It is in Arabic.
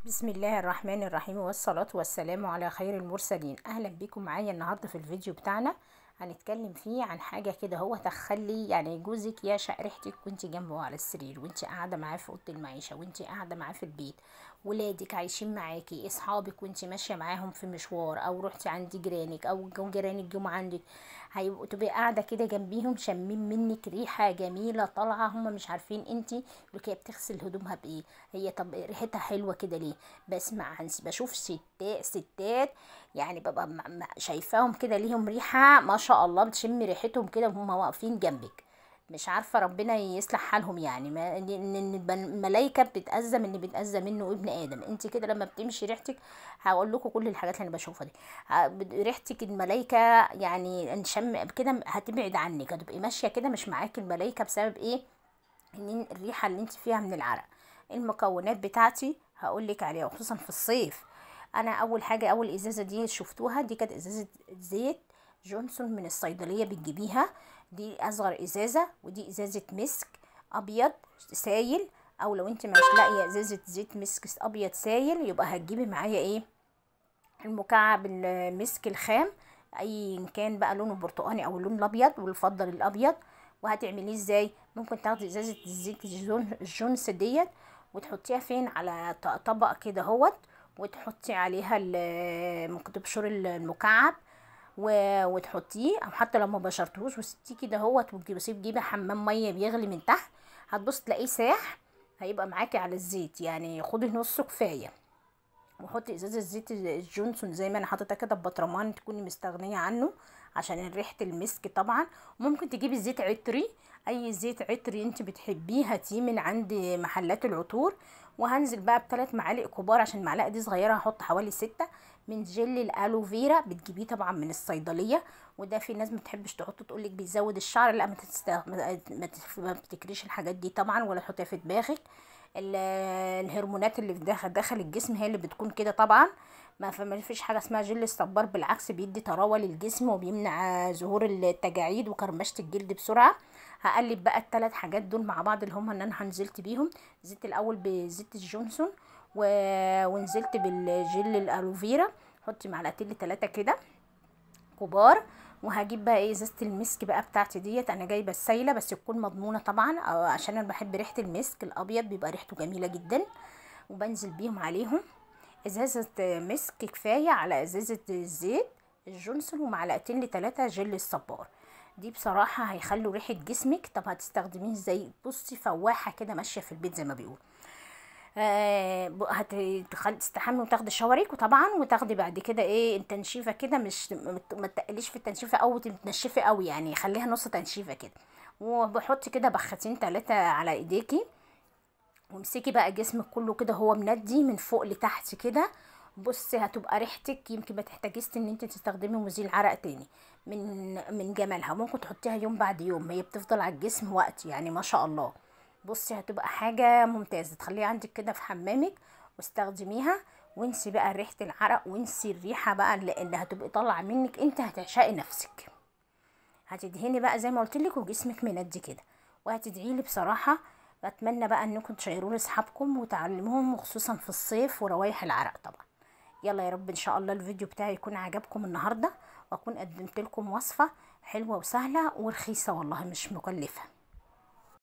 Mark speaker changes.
Speaker 1: بسم الله الرحمن الرحيم، والصلاة والسلام على خير المرسلين. أهلا بكم معايا النهاردة في الفيديو بتاعنا. هنتكلم فيه عن حاجة كده، هو تخلي يعني جوزك يعشق ريحتك وانت جنبه على السرير، وانت قاعدة معاه في أوضة المعيشة، وانت قاعدة معاه في البيت، ولادك عايشين معاكي، اصحابك وانت ماشية معاهم في مشوار، او رحتي عند جيرانك، او جيرانك جم عندك، هيبقوا تبقي قاعدة كده جنبيهم شامين منك ريحة جميلة طالعة، هم مش عارفين انت هي بتغسل هدومها بايه، هي طب ريحتها حلوة كده ليه. بشوف ستات يعني ببقى شايفاهم كده ليهم ريحة ما شاء الله، بتشمي ريحتهم كده وهم واقفين جنبك. مش عارفة ربنا يصلح حالهم، يعني ما إن الملايكة بتتأذى من اللي بيتأذى منه ابن آدم. انت كده لما بتمشي ريحتك، هقول لكم كل الحاجات اللي انا بشوفها دي، ريحتك الملايكة يعني نشم كده هتبعد عنك، هتبقي ماشية كده مش معاك الملايكة. بسبب ايه؟ ان الريحة اللي انت فيها من العرق. المكونات بتاعتي هقولك عليها، وخصوصا في الصيف. انا اول حاجة، اول ازازة دي شفتوها، دي كانت ازازة زيت جونسون من الصيدلية بتجيبيها، دي اصغر ازازة، ودي ازازة مسك ابيض سايل، او لو انت مش لاقيه ازازة زيت مسك ابيض سايل، يبقى هتجيبي معايا ايه؟ المكعب المسك الخام، اي كان بقى لونه برتقاني او اللون الابيض، والفضل الابيض. وهتعمليه ازاي؟ ممكن تاخدي ازازه الزيت الجونس ديت، وتحطيها فين؟ على طبق كده اهوت، وتحطي عليها ممكن تبشري المكعب وتحطيه، او حتى لو ما بشرتهوش وسبتيه كده اهوت، وتجيبي حمام ميه بيغلي من تحت، هتبص تلاقيه ساح، هيبقى معاكي على الزيت، يعني خدي نصه كفايه. وحطي ازازه زيت الجونسون زي ما انا حاطه كده ببطرمان، تكوني مستغنيه عنه عشان ريحه المسك طبعا. ممكن تجيبي زيت عطري، اي زيت عطري انت بتحبيه هاتيه من عند محلات العطور. وهنزل بقى بثلاث معالق كبار، عشان المعلقه دي صغيره هحط حوالي 6 من جل الالوفيرا، بتجيبيه طبعا من الصيدليه. وده في ناس ما بتحبش تحطه، تقولك بيزود الشعر، لا ما تفتكريش الحاجات دي طبعا، ولا تحطيها في دماغك. الهرمونات اللي في داخل الجسم هي اللي بتكون كده طبعا. فما فيش حاجه اسمها جل الصبار، بالعكس بيدي طراوه للجسم، وبيمنع ظهور التجاعيد وكرمشه الجلد بسرعه. هقلب بقى الثلاث حاجات دول مع بعض، اللي هم اللي انا نزلت بيهم. زيت الاول بزيت الجونسون و... ونزلت بالجل الالوفيرا، حطي معلقتين لثلاثه كده كبار. وهجيب بقى ايه؟ ازازه المسك بقى بتاعتي ديت، انا جايبه السايله بس تكون مضمونه طبعا، أو عشان انا بحب ريحه المسك الابيض، بيبقى ريحته جميله جدا. وبنزل بيهم عليهم ازازه مسك كفايه على ازازه الزيت الجونسون، ومعلقتين لثلاثه جل الصبار. دي بصراحه هيخلوا ريحه جسمك. طب هتستخدميه ازاي؟ بصي، فواحه كده ماشيه في البيت زي ما بيقول. تستحمي وتاخدي شاورك، وطبعا وتاخدي بعد كده ايه؟ التنشيفه كده، مش ما تقليش في التنشيفه او تنشفي قوي، يعني خليها نص تنشيفه كده. وبحط كده بختين 3 على ايديكي، وامسكي بقى جسمك كله كده هو مندي من فوق لتحت كده. بصي هتبقى ريحتك يمكن ما تحتاجيش ان انت تستخدمي مزيل عرق تاني، من جمالها. ممكن تحطيها يوم بعد يوم، هي بتفضل على الجسم وقت يعني ما شاء الله. بصي هتبقى حاجة ممتازة، تخليها عندك كده في حمامك واستخدميها. وانسي بقى ريحة العرق، وانسي الريحة بقى اللي هتبقي طالعة منك، انت هتعشقي نفسك. هتدهني بقى زي ما قلت لك، وجسمك مندي كده، وهتدعي لي بصراحه. بتمنى بقى انكم تشيروا لاصحابكم وتعلموهم، وخصوصا في الصيف وروايح العرق طبعا. يلا يا رب ان شاء الله الفيديو بتاعي يكون عجبكم النهارده، واكون قدمت لكم وصفه حلوه وسهله ورخيصه، والله مش مكلفه.